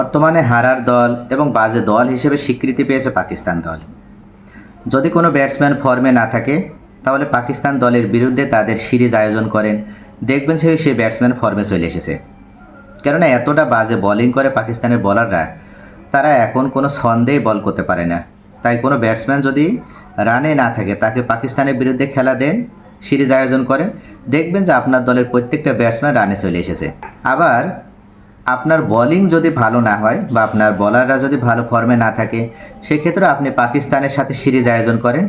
বর্তমানে হারার দল এবং বাজে দল হিসেবে স্বীকৃতি পেয়েছে পাকিস্তান দল। যদি কোনো ব্যাটসম্যান ফর্মে না থাকে তাহলে পাকিস্তান দলের বিরুদ্ধে তাদের সিরিজ আয়োজন করেন, দেখবেন সেই ব্যাটসম্যান ফর্মে চলে এসেছে। কেননা এতটা বাজে বোলিং করে পাকিস্তানের বোলাররা, তারা এখন কোনো ছন্দেই বল করতে পারে না। তাই কোনো ব্যাটসম্যান যদি রানে না থাকে তাকে পাকিস্তানের বিরুদ্ধে খেলা দেন, সিরিজ আয়োজন করেন, দেখবেন যে আপনার দলের প্রত্যেকটা ব্যাটসম্যান রানে চলে এসেছে। আবার আপনার বোলিং যদি ভালো না হয় বা আপনার বোলাররা যদি ভালো ফর্মে না থাকে, সেক্ষেত্রে আপনি পাকিস্তানের সাথে সিরিজ আয়োজন করেন,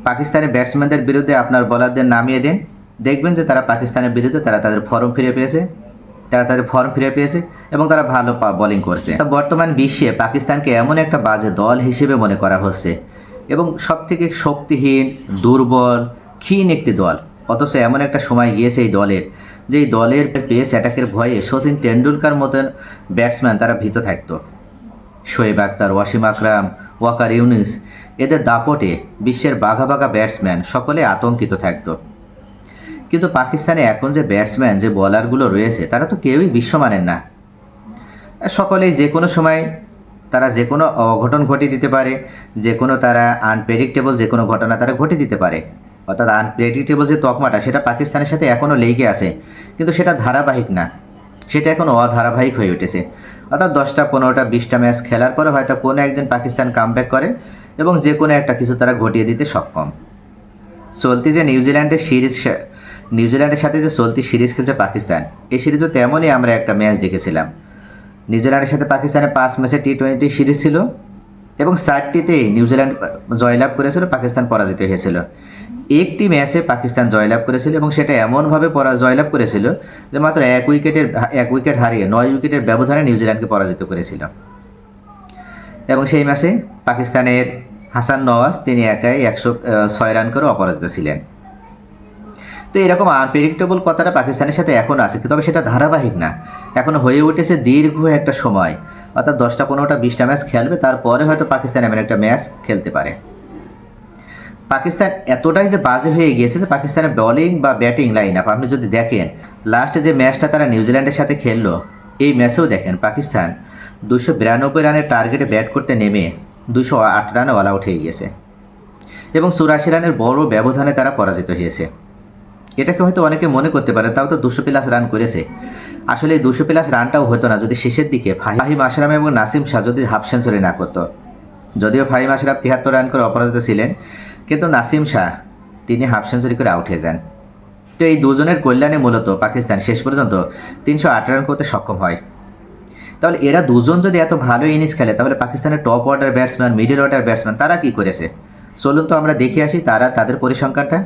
পাকিস্তানের ব্যাটসম্যানদের বিরুদ্ধে আপনার বোলারদের নামিয়ে দেন, দেখবেন যে তারা পাকিস্তানের বিরুদ্ধে তাদের ফর্ম ফিরে পেয়েছে এবং তারা ভালো বোলিং করছে। বর্তমান বিশ্বে পাকিস্তানকে এমন একটা বাজে দল হিসেবে মনে করা হচ্ছে এবং সবথেকে শক্তিহীন, দুর্বল, ক্ষীণ একটি দল। অথচ এমন একটা সময় গিয়েছে এই দলের, যে এই দলের পেস অ্যাটাকের ভয়ে সচিন টেন্ডুলকার মতন ব্যাটসম্যান তারা ভীত থাকত। শোয়েব আখতার, ওয়াসিম আকরাম, ওয়াকার ইউনিস, এদের দাপটে বিশ্বের বাঘা বাঘা ব্যাটসম্যান সকলে আতঙ্কিত থাকত। কিন্তু পাকিস্তানে এখন যে ব্যাটসম্যান, যে বোলারগুলো রয়েছে, তারা তো কেউই বিশ্ব মানেন না। সকলেই যে কোনো সময় তারা যে কোনো অঘটন ঘটিয়ে দিতে পারে, যে কোনো তারা আনপ্রেডিক্টেবল যে কোনো ঘটনা তারা ঘটিয়ে দিতে পারে। অর্থাৎ আনপ্রেডিক্টেবল যে তকমাটা, সেটা পাকিস্তানের সাথে এখনও লেগে আছে, কিন্তু সেটা ধারাবাহিক না, সেটা এখন অধারাবাহিক হয়ে উঠেছে। অর্থাৎ 10টা 15টা 20টা ম্যাচ খেলার পরে হয়তো কোনো একদিন পাকিস্তান কামব্যাক করে এবং যে কোনো একটা কিছু তারা ঘটিয়ে দিতে সক্ষম। চলতি যে নিউজিল্যান্ডের সাথে যে চলতি সিরিজ খেলছে পাকিস্তান, এই সিরিজও তেমনই আমরা একটা ম্যাচ দেখেছিলাম। নিউজিল্যান্ডের সাথে পাকিস্তানের 5 ম্যাচে টি20 সিরিজ ছিল এবং 4টিতেই নিউজিল্যান্ড জয়লাভ করেছিল, পাকিস্তান পরাজিত হয়েছিল। একটি ম্যাচে পাকিস্তান জয়লাভ করেছিল এবং সেটা এমনভাবে জয়লাভ করেছিল যে মাত্র এক উইকেট হারিয়ে 9 উইকেটের ব্যবধানে নিউজিল্যান্ডকে পরাজিত করেছিল। এবং সেই ম্যাচে পাকিস্তানের হাসান নওয়াজ তিনি একাই 106 রান করে অপরাজিত ছিলেন। তো এরকম আনপ্রেডিক্টেবল কথাটা পাকিস্তানের সাথে এখন আছে, তবে সেটা ধারাবাহিক না, এখন হয়ে উঠেছে দীর্ঘ একটা সময়। অর্থাৎ 10টা 15টা 20টা ম্যাচ খেলবে, তারপরে হয়তো পাকিস্তান এমন একটা ম্যাচ খেলতে পারে। পাকিস্তান এতটাই যে বাজে হয়ে গিয়েছে যে পাকিস্তানের বোলিং বা ব্যাটিং লাইন আপ আপনি যদি দেখেন, লাস্টে যে ম্যাচটা তারা নিউজিল্যান্ডের সাথে খেললো, এই ম্যাচেও দেখেন পাকিস্তান 292 রানের টার্গেটে ব্যাট করতে নেমে 208 রানে অল আউট হয়ে গিয়েছে এবং 84 রানের বড় ব্যবধানে তারা পরাজিত হয়েছে। এটাকে হয়তো অনেকে মনে করতে পারে তাও তো 200+ রান করেছে। আসলে এই 200+ রানটাও হতো না যদি শেষের দিকে ফাহিম আশরাফ এবং নাসিম শাহ যদি হাফ সেঞ্চুরি না করতো। যদিও ফাহিম আশরাফ 73 রান করে অপরাজিত ছিলেন, কিন্তু নাসিম শাহ তিনি হাফ সেঞ্চুরি করে আউট হয়ে যান। তো এই দুজনের কল্যাণে মূলত পাকিস্তান শেষ পর্যন্ত 308 রান করতে সক্ষম হয়। তাহলে এরা দুজন যদি এত ভালো ইনিংস খেলে, তাহলে পাকিস্তানের top order batsman, middle order batsman তারা কী করেছে চলুন তো আমরা দেখে আসি তাদের পরিসংখ্যানটা।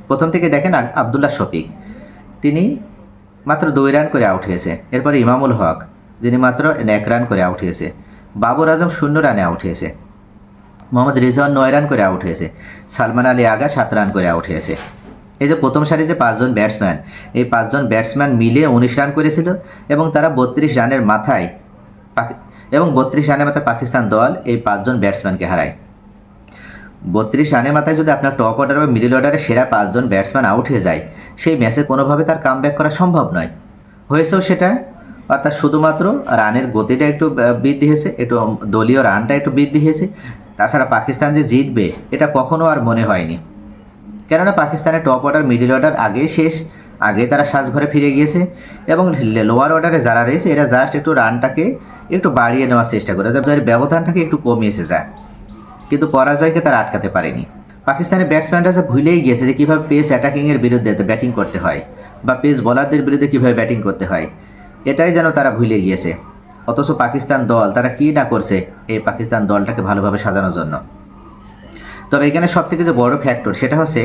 প্রথম থেকে দেখেন আবদুল্লাহ শফিক, তিনি মাত্র 2 রান করে আউট হয়েছে। এরপরে ইমামুল হক, যিনি মাত্র 1 রান করে আউট হয়েছে। বাবর আজম 0 রানে আউট হয়েছে। মোহাম্মদ রিজওয়ান 9 রান করে আউট হয়েছে। সালমান আলী আগা 7 রান করে আউট হয়েছে। এই যে প্রথম সারি যে 5 জন ব্যাটসম্যান, এই 5 জন ব্যাটসম্যান মিলে 19 রান করেছিল এবং তারা 32 রানের মাথায় পাকিস্তান দল এই 5 জন ব্যাটসম্যানকে হারায়। 32 রানের মাথায় যদি আপনার টপ অর্ডার বা মিডল অর্ডারে সেরা 5 জন ব্যাটসম্যান আউট হয়ে যায়, সেই ম্যাচে কোনোভাবে তার কামব্যাক করা সম্ভব নয়। হয়েছেও সেটা, অর্থাৎ শুধুমাত্র রানের গতিটা একটু বৃদ্ধি হয়েছে, একটু দলীয় রানটা একটু বৃদ্ধি হয়েছে। তাছাড়া পাকিস্তান যে জিতবে এটা কখনো আর মনে হয়নি, কেননা পাকিস্তানের টপ অর্ডার মিডল অর্ডার আগে তারা সাজঘরে ফিরে গিয়েছে এবং লোয়ার অর্ডারে যারা রয়েছে এরা জাস্ট একটু রানটাকে একটু বাড়িয়ে নেওয়ার চেষ্টা করে, যার ব্যবধানটাকে একটু কমিয়েছে যায়, কিন্তু পরাজয়কে তারা আটকাতে পারেনি। পাকিস্তানের ব্যাটসম্যানরা যে ভুলেই গিয়েছে যে কীভাবে পেস অ্যাটাকিংয়ের বিরুদ্ধে ব্যাটিং করতে হয় বা পেস বোলারদের বিরুদ্ধে কীভাবে ব্যাটিং করতে হয়, এটাই যেন তারা ভুলে গিয়েছে। অথচ পাকিস্তান দল তারা কী না করছে এই পাকিস্তান দলটাকে ভালোভাবে সাজানোর জন্য। তবে এখানে সবথেকে যে বড় ফ্যাক্টর সেটা হচ্ছে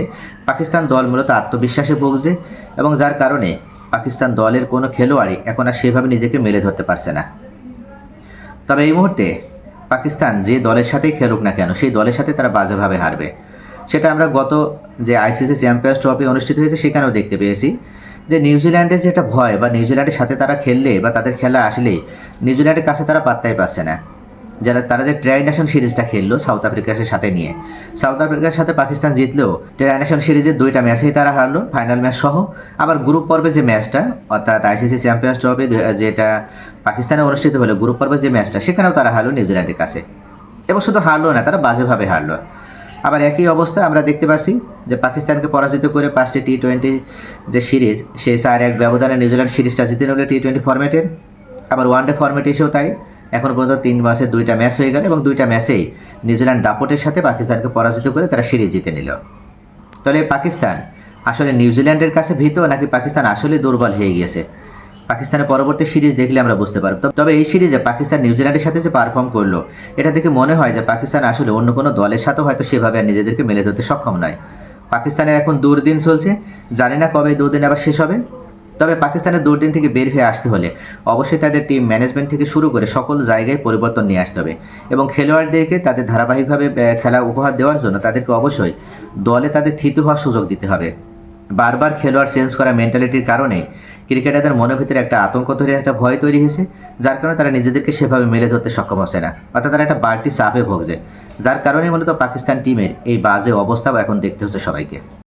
পাকিস্তান দল মূলত আত্মবিশ্বাসে ভুগছে এবং যার কারণে পাকিস্তান দলের কোনো খেলোয়াড়ই এখন আর সেভাবে নিজেকে মেলে ধরতে পারছে না। তবে এই মুহূর্তে পাকিস্তান যে দলের সাথেই খেলুক না কেন, সেই দলের সাথে তারা বাজেভাবে হারবে। সেটা আমরা গত যে আইসিসি চ্যাম্পিয়ন্স ট্রফি অনুষ্ঠিত হয়েছে সেখানেও দেখতে পেয়েছি যে নিউজিল্যান্ডের যেটা ভয় বা নিউজিল্যান্ডের সাথে তারা খেললে বা তাদের খেলা আসলেই নিউজিল্যান্ডের কাছে তারা পাত্তাই পাচ্ছে না। তারা যে ট্রাই নেশন সিরিজটা খেললো সাউথ আফ্রিকার সাথে নিয়ে, সাউথ আফ্রিকার সাথে পাকিস্তান জিতলেও ট্রাই নেশন সিরিজের 2টা ম্যাচেই তারা হারলো, ফাইনাল ম্যাচ সহ। আবার গ্রুপ পর্বে যে ম্যাচটা, অর্থাৎ আইসিসি চ্যাম্পিয়ন্স ট্রফি যেটা পাকিস্তানে অনুষ্ঠিত হলো, গ্রুপ পর্বের যে ম্যাচটা, সেখানেও তারা হারলো নিউজিল্যান্ডের কাছে। এবং শুধু হারলো না, তারা বাজেভাবে হারলো। আবার একই অবস্থা আমরা দেখতে পাচ্ছি যে পাকিস্তানকে পরাজিত করে 5টি টি-20 যে সিরিজ, সেই 4-1 ব্যবধানে নিউজিল্যান্ড সিরিজটা জিতে নিল টি-20 ফরম্যাটের। আবার ওয়ানডে ফরম্যাটে এসেও তাই, এখন পর্যন্ত 3 মাসে 2টা ম্যাচ হয়ে গেল, এবং 2টা ম্যাচেই নিউজিল্যান্ড দাপটের সাথে পাকিস্তানকে পরাজিত করে তারা সিরিজ জিতে নিল। তাহলে পাকিস্তান আসলে নিউজিল্যান্ডের কাছে ভীত, নাকি পাকিস্তান আসলে দুর্বল হয়ে গিয়েছে? পাকিস্তানের পরবর্তী সিরিজ দেখলে আমরা বুঝতে পারব। তবে এই সিরিজে পাকিস্তান নিউজিল্যান্ডের সাথে যে পারফর্ম করলো, এটা দেখে মনে হয় যে পাকিস্তান আসলে অন্য কোনো দলের সাথেও হয়তো সেভাবে আর নিজেদেরকে মেলে ধরতে সক্ষম নয়। পাকিস্তানের এখন দুর্দিন চলছে, জানি না কবে দুর্দিন আবার শেষ হবে। তবে পাকিস্তানের দুর্দিন থেকে বের হয়ে আসতে হলে অবশ্যই তাদের টিম ম্যানেজমেন্ট থেকে শুরু করে সকল জায়গায় পরিবর্তন নিয়ে আসতে হবে, এবং খেলোয়াড়দেরকে তাদের ধারাবাহিকভাবে খেলা উপহার দেওয়ার জন্য তাদেরকে অবশ্যই দলে তাদের থিতু হওয়ার সুযোগ দিতে হবে। বারবার খেলোয়াড় চেঞ্জ করা মেন্টালিটির কারণে ক্রিকেটারদের মনের ভিতরে একটা আতঙ্ক তৈরি, একটা ভয় তৈরি হয়েছে, যার কারণে তারা নিজেদেরকে সেভাবে মেলে ধরতে সক্ষম হচ্ছে না, অর্থাৎ তারা একটা বাড়তি চাপে ভুগছে, যার কারণে মূলত পাকিস্তান টিমের এই বাজে অবস্থাও এখন দেখতে হচ্ছে সবাইকে।